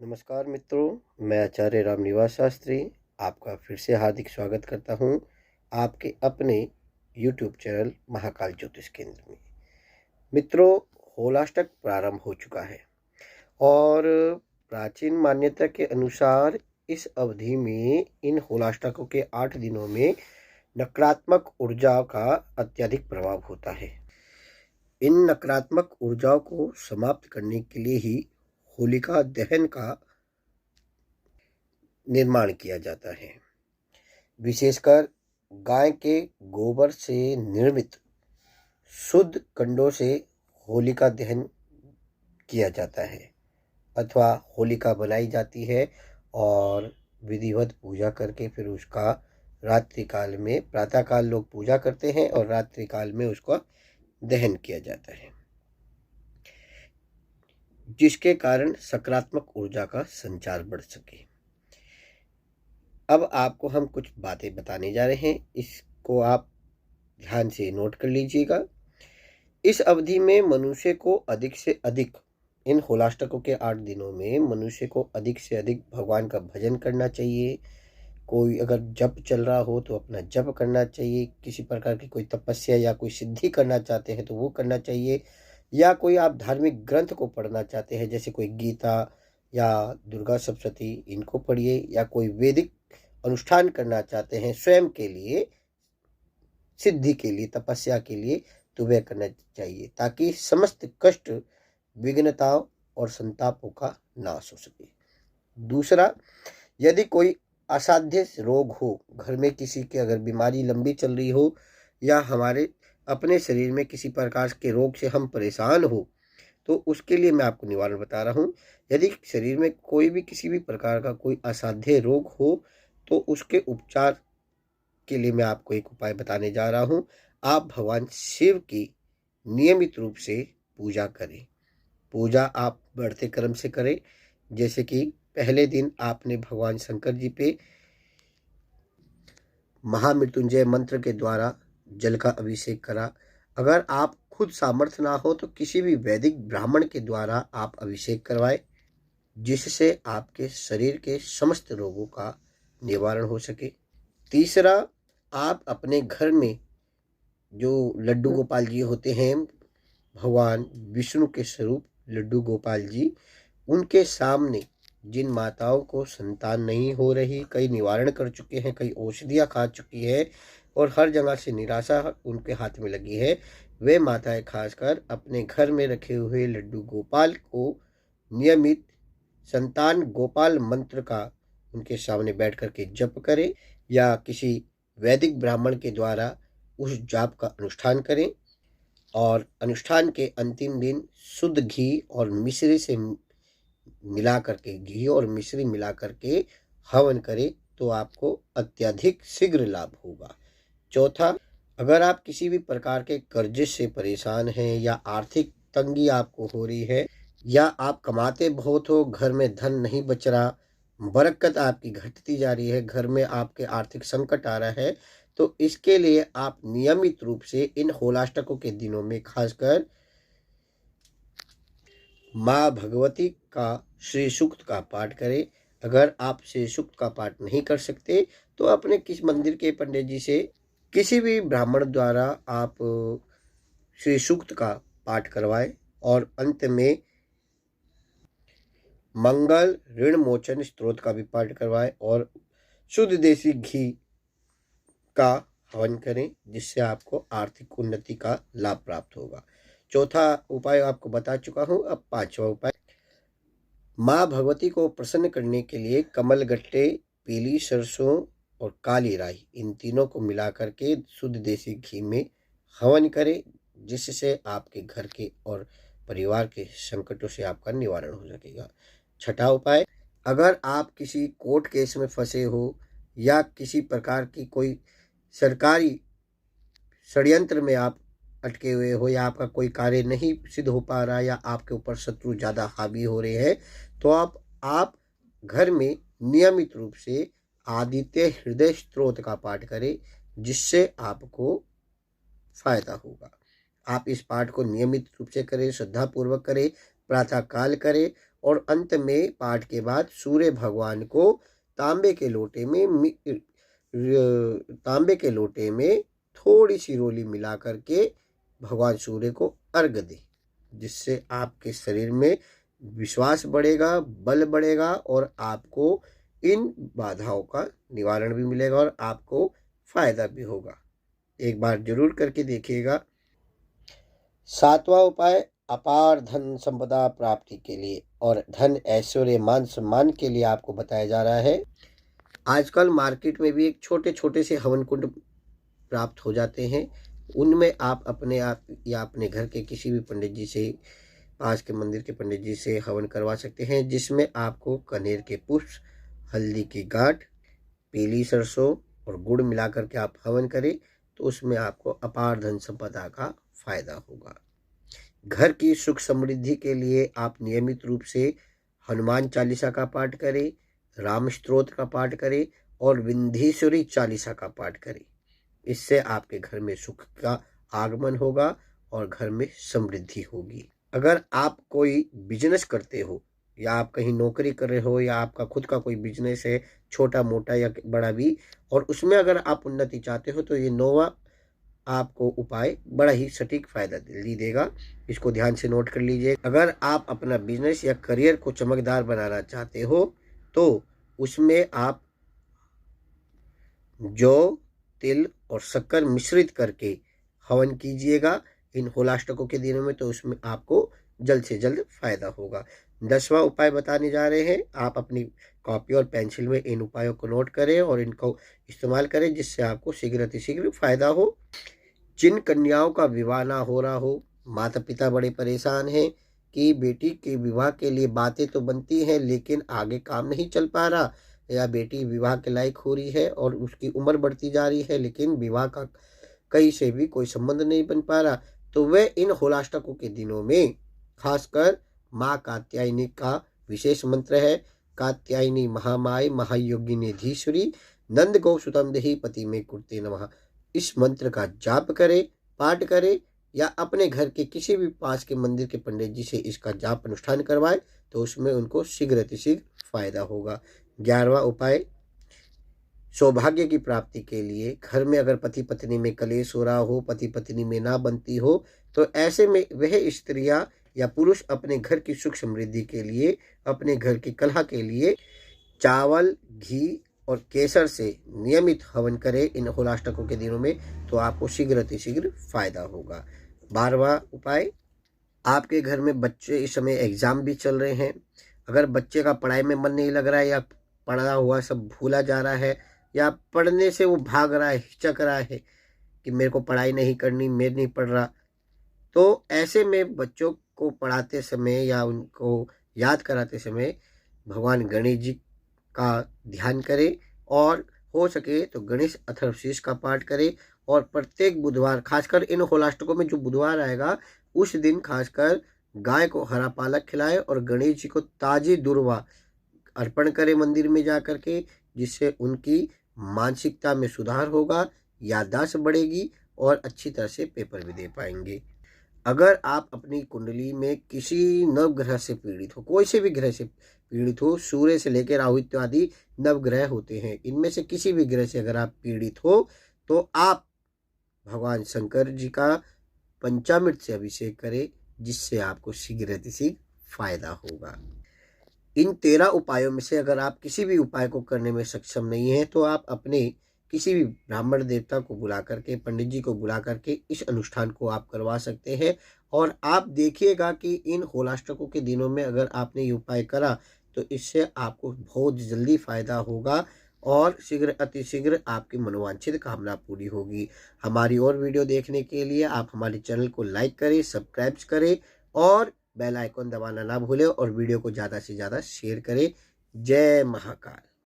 नमस्कार मित्रों, मैं आचार्य रामनिवास शास्त्री आपका फिर से हार्दिक स्वागत करता हूं आपके अपने YouTube चैनल महाकाल ज्योतिष केंद्र में। मित्रों, होलाष्टक प्रारंभ हो चुका है और प्राचीन मान्यता के अनुसार इस अवधि में इन होलाष्टकों के 8 दिनों में नकारात्मक ऊर्जा का अत्यधिक प्रभाव होता है। इन नकारात्मक ऊर्जाओं को समाप्त करने के लिए ही होलिका दहन का निर्माण किया जाता है। विशेषकर गाय के गोबर से निर्मित शुद्ध कंडों से होलिका दहन किया जाता है अथवा होलिका बनाई जाती है और विधिवत पूजा करके फिर उसका रात्रि काल में, प्रातःकाल लोग पूजा करते हैं और रात्रि काल में उसका दहन किया जाता है, जिसके कारण सकारात्मक ऊर्जा का संचार बढ़ सके। अब आपको हम कुछ बातें बताने जा रहे हैं, इसको आप ध्यान से नोट कर लीजिएगा। इस अवधि में मनुष्य को अधिक से अधिक, इन होलाष्टकों के 8 दिनों में मनुष्य को अधिक से अधिक भगवान का भजन करना चाहिए। कोई अगर जप चल रहा हो तो अपना जप करना चाहिए। किसी प्रकार की कोई तपस्या या कोई सिद्धि करना चाहते हैं तो वो करना चाहिए, या कोई आप धार्मिक ग्रंथ को पढ़ना चाहते हैं जैसे कोई गीता या दुर्गा सप्तशती, इनको पढ़िए, या कोई वैदिक अनुष्ठान करना चाहते हैं स्वयं के लिए, सिद्धि के लिए, तपस्या के लिए, तो वह करना चाहिए ताकि समस्त कष्ट, विघ्नताओं और संतापों का नाश हो सके। दूसरा, यदि कोई असाध्य रोग हो, घर में किसी की अगर बीमारी लंबी चल रही हो या हमारे अपने शरीर में किसी प्रकार के रोग से हम परेशान हो, तो उसके लिए मैं आपको निवारण बता रहा हूँ। यदि शरीर में कोई भी किसी भी प्रकार का कोई असाध्य रोग हो तो उसके उपचार के लिए मैं आपको एक उपाय बताने जा रहा हूँ। आप भगवान शिव की नियमित रूप से पूजा करें। पूजा आप बढ़ते क्रम से करें, जैसे कि पहले दिन आपने भगवान शंकर जी पे महामृत्युंजय मंत्र के द्वारा जल का अभिषेक करा। अगर आप खुद सामर्थ्य ना हो तो किसी भी वैदिक ब्राह्मण के द्वारा आप अभिषेक करवाएं, जिससे आपके शरीर के समस्त रोगों का निवारण हो सके। तीसरा, आप अपने घर में जो लड्डू गोपाल जी होते हैं, भगवान विष्णु के स्वरूप लड्डू गोपाल जी, उनके सामने जिन माताओं को संतान नहीं हो रही, कई निवारण कर चुके हैं, कई औषधियाँ खा चुकी है और हर जगह से निराशा उनके हाथ में लगी है, वे माताएं खासकर अपने घर में रखे हुए लड्डू गोपाल को नियमित संतान गोपाल मंत्र का उनके सामने बैठ करके जप करें, या किसी वैदिक ब्राह्मण के द्वारा उस जाप का अनुष्ठान करें और अनुष्ठान के अंतिम दिन शुद्ध घी और मिश्री से मिला करके, घी और मिश्री मिला करके हवन करें तो आपको अत्यधिक शीघ्र लाभ होगा। चौथा, अगर आप किसी भी प्रकार के कर्जे से परेशान हैं या आर्थिक तंगी आपको हो रही है, या आप कमाते बहुत हो, घर में धन नहीं बच रहा, बरकत आपकी घटती जा रही है, घर में आपके आर्थिक संकट आ रहा है, तो इसके लिए आप नियमित रूप से इन होलाष्टकों के दिनों में खासकर माँ भगवती का श्री सूक्त का पाठ करें। अगर आप श्री सूक्त का पाठ नहीं कर सकते तो अपने किस मंदिर के पंडित जी से, किसी भी ब्राह्मण द्वारा आप श्री सूक्त का पाठ करवाएं और अंत में मंगल ऋण मोचन स्तोत्र का भी पाठ करवाएं और शुद्ध देसी घी का हवन करें, जिससे आपको आर्थिक उन्नति का लाभ प्राप्त होगा। चौथा उपाय आपको बता चुका हूं, अब पांचवा उपाय, माँ भगवती को प्रसन्न करने के लिए कमलगट्टे, पीली सरसों और काली राई, इन तीनों को मिला करके शुद्ध देसी घी में हवन करें, जिससे आपके घर के और परिवार के संकटों से आपका निवारण हो सकेगा। छठा उपाय, अगर आप किसी कोर्ट केस में फंसे हो या किसी प्रकार की कोई सरकारी षड्यंत्र में आप अटके हुए हो, या आपका कोई कार्य नहीं सिद्ध हो पा रहा, या आपके ऊपर शत्रु ज़्यादा हावी हो रहे हैं, तो आप घर में नियमित रूप से आदित्य हृदय स्तोत्र का पाठ करें, जिससे आपको फायदा होगा। आप इस पाठ को नियमित रूप से करें, श्रद्धापूर्वक करें, प्रातः काल करें और अंत में पाठ के बाद सूर्य भगवान को तांबे के लोटे में थोड़ी सी रोली मिला करके भगवान सूर्य को अर्घ दे, जिससे आपके शरीर में विश्वास बढ़ेगा, बल बढ़ेगा और आपको इन बाधाओं का निवारण भी मिलेगा और आपको फायदा भी होगा। एक बार जरूर करके देखिएगा। 7वां उपाय अपार धन संपदा प्राप्ति के लिए और धन ऐश्वर्य मान सम्मान के लिए आपको बताया जा रहा है। आजकल मार्केट में भी एक छोटे छोटे से हवन कुंड प्राप्त हो जाते हैं। उनमें आप अपने आप या अपने घर के किसी भी पंडित जी से, पास के मंदिर के पंडित जी से हवन करवा सकते हैं, जिसमें आपको कनेर के पुष्प, हल्दी की गांठ, पीली सरसों और गुड़ मिलाकर के आप हवन करें तो उसमें आपको अपार धन संपदा का फायदा होगा। घर की सुख समृद्धि के लिए आप नियमित रूप से हनुमान चालीसा का पाठ करें, राम स्तोत्र का पाठ करें और विंध्येश्वरी चालीसा का पाठ करें। इससे आपके घर में सुख का आगमन होगा और घर में समृद्धि होगी। अगर आप कोई बिजनेस करते हो या आप कहीं नौकरी कर रहे हो या आपका खुद का कोई बिजनेस है, छोटा मोटा या बड़ा भी, और उसमें अगर आप उन्नति चाहते हो तो ये 9वां आपको उपाय बड़ा ही सटीक फायदा देगा। इसको ध्यान से नोट कर लीजिए। अगर आप अपना बिजनेस या करियर को चमकदार बनाना चाहते हो तो उसमें आप जौ, तिल और शक्कर मिश्रित करके हवन कीजिएगा इन होलाष्टकों के दिनों में, तो उसमें आपको जल्द से जल्द फायदा होगा। 10वां उपाय बताने जा रहे हैं। आप अपनी कॉपी और पेंसिल में इन उपायों को नोट करें और इनको इस्तेमाल करें, जिससे आपको शीघ्र अतिशीघ्र फायदा हो। जिन कन्याओं का विवाह ना हो रहा हो, माता पिता बड़े परेशान हैं कि बेटी के विवाह के लिए बातें तो बनती हैं लेकिन आगे काम नहीं चल पा रहा, या बेटी विवाह के लायक हो रही है और उसकी उम्र बढ़ती जा रही है लेकिन विवाह का कहीं से भी कोई संबंध नहीं बन पा रहा, तो वे इन होलाष्टकों के दिनों में खासकर माँ कात्यायनी का विशेष मंत्र है, कात्यायनी महामाय महायोगिनी धीश्वरी नंद गौसुतम देहि पति में कुर्ते नमः। इस मंत्र का जाप करें, पाठ करें या अपने घर के किसी भी पास के मंदिर के पंडित जी से इसका जाप अनुष्ठान करवाएं तो उसमें उनको शीघ्र अतिशीघ्र फायदा होगा। 11वां उपाय सौभाग्य की प्राप्ति के लिए। घर में अगर पति पत्नी में कलेश हो रहा हो, पति पत्नी में ना बनती हो, तो ऐसे में वह स्त्रियां या पुरुष अपने घर की सुख समृद्धि के लिए, अपने घर की कलह के लिए चावल, घी और केसर से नियमित हवन करें इन होलाष्टकों के दिनों में, तो आपको शीघ्र अतिशीघ्र फायदा होगा। 12वां उपाय, आपके घर में बच्चे इस समय एग्जाम भी चल रहे हैं, अगर बच्चे का पढ़ाई में मन नहीं लग रहा है या पढ़ा हुआ सब भूला जा रहा है या पढ़ने से वो भाग रहा है, हिचक रहा है कि मेरे को पढ़ाई नहीं करनी, मैं नहीं पढ़ रहा, तो ऐसे में बच्चों को पढ़ाते समय या उनको याद कराते समय भगवान गणेश जी का ध्यान करें और हो सके तो गणेश अथर्वशीष का पाठ करें। और प्रत्येक बुधवार, खासकर इन होलाष्टकों में जो बुधवार आएगा उस दिन खासकर गाय को हरा पालक खिलाए और गणेश जी को ताजी दुर्वा अर्पण करें मंदिर में जा कर के, जिससे उनकी मानसिकता में सुधार होगा, याददाश्त बढ़ेगी और अच्छी तरह से पेपर भी दे पाएंगे। अगर आप अपनी कुंडली में किसी नवग्रह से पीड़ित हो, कोई से भी ग्रह से पीड़ित हो, सूर्य से लेकर राहु इत्यादि नवग्रह होते हैं, इनमें से किसी भी ग्रह से अगर आप पीड़ित हो तो आप भगवान शंकर जी का पंचामृत से अभिषेक करें, जिससे आपको शीघ्र अतिशीघ्र फायदा होगा। इन 13 उपायों में से अगर आप किसी भी उपाय को करने में सक्षम नहीं है तो आप अपने किसी भी ब्राह्मण देवता को बुला करके, पंडित जी को बुला करके इस अनुष्ठान को आप करवा सकते हैं। और आप देखिएगा कि इन होलाष्टकों के दिनों में अगर आपने ये उपाय करा तो इससे आपको बहुत जल्दी फायदा होगा और शीघ्र अतिशीघ्र आपकी मनोवांछित कामना पूरी होगी। हमारी और वीडियो देखने के लिए आप हमारे चैनल को लाइक करें, सब्सक्राइब करें और बेल आइकन दबाना ना भूलें और वीडियो को ज़्यादा से ज़्यादा शेयर करें। जय महाकाल।